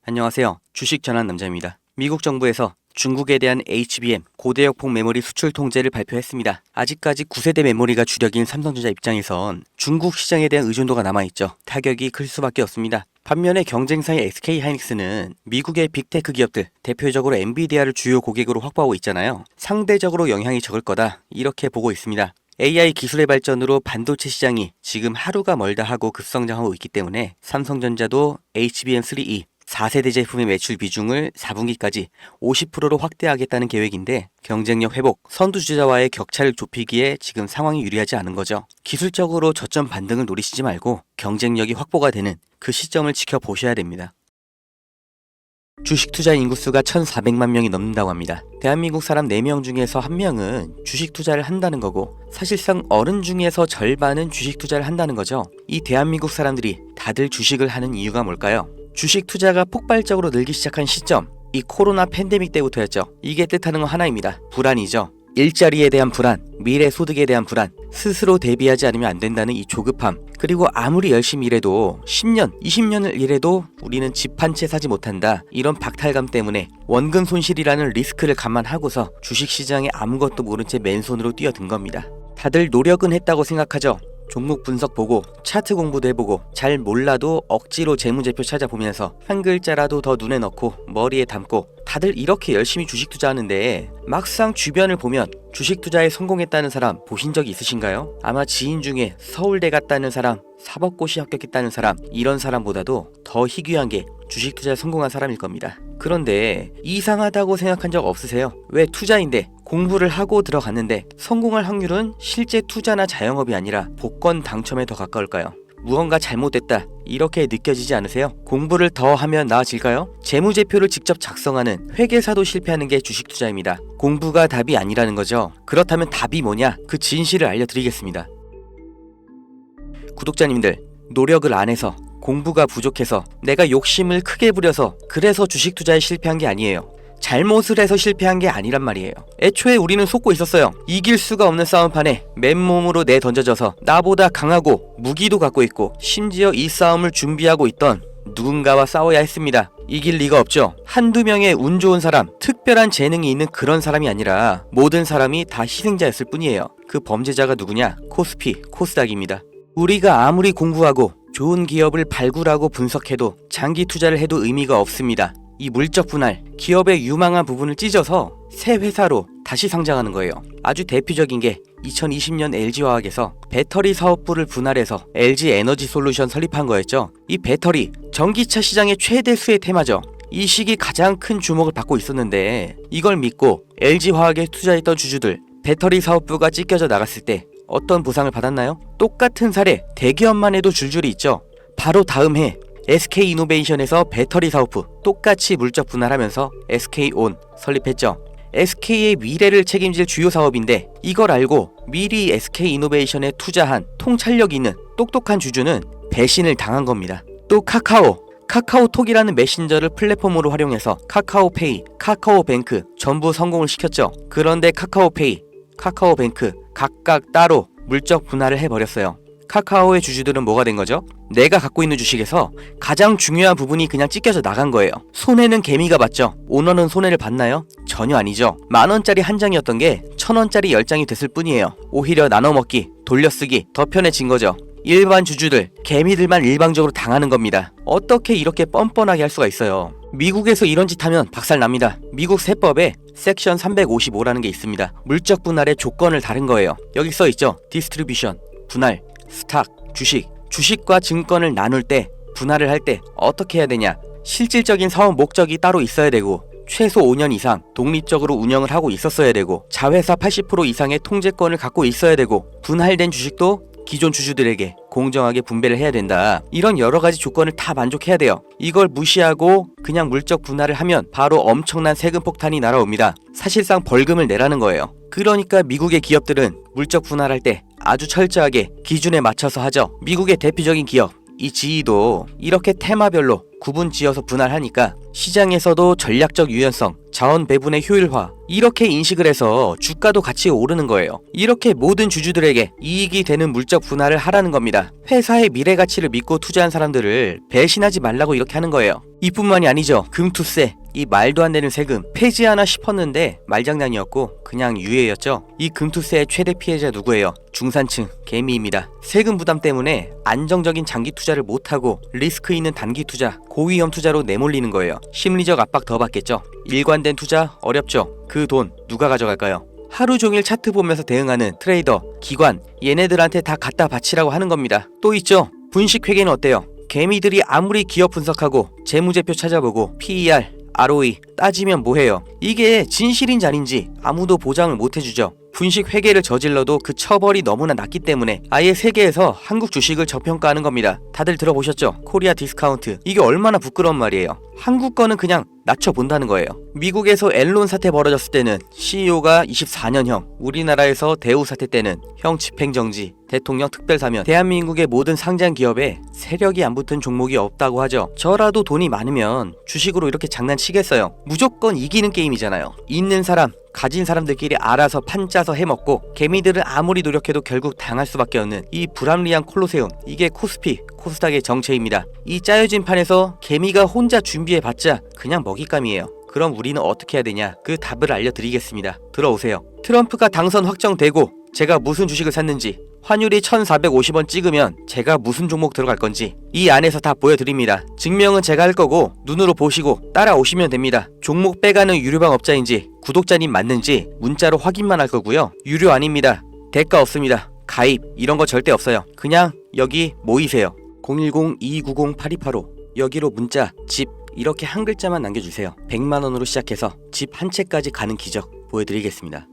안녕하세요. 주식 전환 남자입니다. 미국 정부에서 중국에 대한 HBM 고대역폭 메모리 수출 통제를 발표했습니다. 아직까지 9세대 메모리가 주력인 삼성전자 입장에선 중국 시장에 대한 의존도가 남아있죠. 타격이 클 수밖에 없습니다. 반면에 경쟁사의 SK하이닉스는 미국의 빅테크 기업들, 대표적으로 엔비디아를 주요 고객으로 확보하고 있잖아요. 상대적으로 영향이 적을 거다, 이렇게 보고 있습니다. AI 기술의 발전으로 반도체 시장이 지금 하루가 멀다 하고 급성장하고 있기 때문에 삼성전자도 HBM3E 4세대 제품의 매출 비중을 4분기까지 50%로 확대하겠다는 계획인데, 경쟁력 회복, 선두주자와의 격차를 좁히기에 지금 상황이 유리하지 않은 거죠. 기술적으로 저점 반등을 노리시지 말고 경쟁력이 확보가 되는 그 시점을 지켜보셔야 됩니다. 주식 투자 인구수가 1,400만 명이 넘는다고 합니다. 대한민국 사람 4명 중에서 1명은 주식 투자를 한다는 거고, 사실상 어른 중에서 절반은 주식 투자를 한다는 거죠. 이 대한민국 사람들이 다들 주식을 하는 이유가 뭘까요? 주식 투자가 폭발적으로 늘기 시작한 시점, 이 코로나 팬데믹 때부터였죠. 이게 뜻하는 건 하나입니다. 불안이죠. 일자리에 대한 불안, 미래 소득에 대한 불안, 스스로 대비하지 않으면 안 된다는 이 조급함, 그리고 아무리 열심히 일해도 10년, 20년을 일해도 우리는 집 한 채 사지 못한다, 이런 박탈감 때문에 원금 손실이라는 리스크를 감안하고서 주식시장에 아무것도 모른 채 맨손으로 뛰어든 겁니다. 다들 노력은 했다고 생각하죠. 종목 분석 보고 차트 공부도 해보고, 잘 몰라도 억지로 재무제표 찾아보면서 한 글자라도 더 눈에 넣고 머리에 담고 다들 이렇게 열심히 주식 투자하는데, 막상 주변을 보면 주식 투자에 성공했다는 사람 보신 적 있으신가요? 아마 지인 중에 서울대 갔다는 사람, 사법고시 합격했다는 사람, 이런 사람보다도 더 희귀한 게 주식 투자에 성공한 사람일 겁니다. 그런데 이상하다고 생각한 적 없으세요? 왜 투자인데 공부를 하고 들어갔는데 성공할 확률은 실제 투자나 자영업이 아니라 복권 당첨에 더 가까울까요? 무언가 잘못됐다, 이렇게 느껴지지 않으세요? 공부를 더 하면 나아질까요? 재무제표를 직접 작성하는 회계사도 실패하는 게 주식 투자입니다. 공부가 답이 아니라는 거죠. 그렇다면 답이 뭐냐? 그 진실을 알려드리겠습니다. 구독자님들, 노력을 안 해서, 공부가 부족해서, 내가 욕심을 크게 부려서 그래서 주식 투자에 실패한 게 아니에요. 잘못을 해서 실패한 게 아니란 말이에요. 애초에 우리는 속고 있었어요. 이길 수가 없는 싸움판에 맨몸으로 내던져져서 나보다 강하고 무기도 갖고 있고, 심지어 이 싸움을 준비하고 있던 누군가와 싸워야 했습니다. 이길 리가 없죠. 한두 명의 운 좋은 사람, 특별한 재능이 있는 그런 사람이 아니라 모든 사람이 다 희생자였을 뿐이에요. 그 범죄자가 누구냐? 코스피, 코스닥입니다. 우리가 아무리 공부하고 좋은 기업을 발굴하고 분석해도, 장기 투자를 해도 의미가 없습니다. 이 물적 분할, 기업의 유망한 부분을 찢어서 새 회사로 다시 상장하는 거예요. 아주 대표적인 게 2020년 LG화학에서 배터리 사업부를 분할해서 LG에너지솔루션 설립한 거였죠. 이 배터리, 전기차 시장의 최대수의 테마죠. 이 시기 가장 큰 주목을 받고 있었는데, 이걸 믿고 LG화학에 투자했던 주주들, 배터리 사업부가 찢겨져 나갔을 때 어떤 보상을 받았나요? 똑같은 사례 대기업만 해도 줄줄이 있죠. 바로 다음 해 SK이노베이션에서 배터리 사업부 똑같이 물적 분할하면서 SK온 설립했죠. SK의 미래를 책임질 주요 사업인데, 이걸 알고 미리 SK이노베이션에 투자한 통찰력 있는 똑똑한 주주는 배신을 당한 겁니다. 또 카카오톡이라는 메신저를 플랫폼으로 활용해서 카카오페이, 카카오뱅크 전부 성공을 시켰죠. 그런데 카카오페이, 카카오뱅크 각각 따로 물적 분할을 해버렸어요. 카카오의 주주들은 뭐가 된 거죠? 내가 갖고 있는 주식에서 가장 중요한 부분이 그냥 찢겨져 나간 거예요. 손해는 개미가 봤죠. 오너는 손해를 봤나요? 전혀 아니죠. 10,000원짜리 한 장이었던 게 1,000원짜리 10장이 됐을 뿐이에요. 오히려 나눠먹기, 돌려쓰기 더 편해진 거죠. 일반 주주들, 개미들만 일방적으로 당하는 겁니다. 어떻게 이렇게 뻔뻔하게 할 수가 있어요? 미국에서 이런 짓 하면 박살납니다. 미국 세법에 섹션 355라는 게 있습니다. 물적 분할의 조건을 다른 거예요. 여기 써있죠. 디스트리뷰션, 분할, 스탁, 주식과 증권을 나눌 때, 분할을 할 때 어떻게 해야 되냐? 실질적인 사업 목적이 따로 있어야 되고, 최소 5년 이상 독립적으로 운영을 하고 있었어야 되고, 자회사 80% 이상의 통제권을 갖고 있어야 되고, 분할된 주식도 기존 주주들에게 공정하게 분배를 해야 된다. 이런 여러 가지 조건을 다 만족해야 돼요. 이걸 무시하고 그냥 물적 분할을 하면 바로 엄청난 세금 폭탄이 날아옵니다. 사실상 벌금을 내라는 거예요. 그러니까 미국의 기업들은 물적 분할할 때 아주 철저하게 기준에 맞춰서 하죠. 미국의 대표적인 기업, 이 GE도 이렇게 테마별로 구분 지어서 분할하니까 시장에서도 전략적 유연성, 자원 배분의 효율화 이렇게 인식을 해서 주가도 같이 오르는 거예요. 이렇게 모든 주주들에게 이익이 되는 물적 분할을 하라는 겁니다. 회사의 미래 가치를 믿고 투자한 사람들을 배신하지 말라고 이렇게 하는 거예요. 이뿐만이 아니죠. 금투세, 이 말도 안 되는 세금 폐지하나 싶었는데 말장난이었고 그냥 유예였죠. 이 금투세의 최대 피해자 누구예요? 중산층, 개미입니다. 세금 부담 때문에 안정적인 장기 투자를 못하고 리스크 있는 단기 투자, 고위험 투자로 내몰리는 거예요. 심리적 압박 더 받겠죠. 일관된 투자 어렵죠. 그 돈 누가 가져갈까요? 하루 종일 차트 보면서 대응하는 트레이더, 기관 얘네들한테 다 갖다 바치라고 하는 겁니다. 또 있죠. 분식회계는 어때요? 개미들이 아무리 기업 분석하고 재무제표 찾아보고 PER, ROE 따지면 뭐해요? 이게 진실인지 아닌지 아무도 보장을 못 해주죠. 분식 회계를 저질러도 그 처벌이 너무나 낮기 때문에 아예 세계에서 한국 주식을 저평가하는 겁니다. 다들 들어보셨죠? 코리아 디스카운트. 이게 얼마나 부끄러운 말이에요. 한국 거는 그냥 낮춰본다는 거예요. 미국에서 앨런 사태 벌어졌을 때는 CEO가 24년형, 우리나라에서 대우 사태 때는 형 집행정지, 대통령 특별사면, 대한민국의 모든 상장 기업에 세력이 안 붙은 종목이 없다고 하죠. 저라도 돈이 많으면 주식으로 이렇게 장난치겠어요. 무조건 이기는 게임이잖아요. 있는 사람, 가진 사람들끼리 알아서 판 짜서 해먹고 개미들은 아무리 노력해도 결국 당할 수밖에 없는 이 불합리한 콜로세움, 이게 코스피, 코스닥의 정체입니다. 이 짜여진 판에서 개미가 혼자 준비해봤자 그냥 먹잇감이에요. 그럼 우리는 어떻게 해야 되냐? 그 답을 알려드리겠습니다. 들어오세요. 트럼프가 당선 확정되고 제가 무슨 주식을 샀는지, 환율이 1450원 찍으면 제가 무슨 종목 들어갈 건지 이 안에서 다 보여드립니다. 증명은 제가 할 거고 눈으로 보시고 따라오시면 됩니다. 종목 빼가는 유료방 업자인지 구독자님 맞는지 문자로 확인만 할 거고요. 유료 아닙니다. 대가 없습니다. 가입 이런 거 절대 없어요. 그냥 여기 모이세요. 010-2290-8285 여기로 문자 집 이렇게 한 글자만 남겨주세요. 100만원으로 시작해서 집 한 채까지 가는 기적 보여드리겠습니다.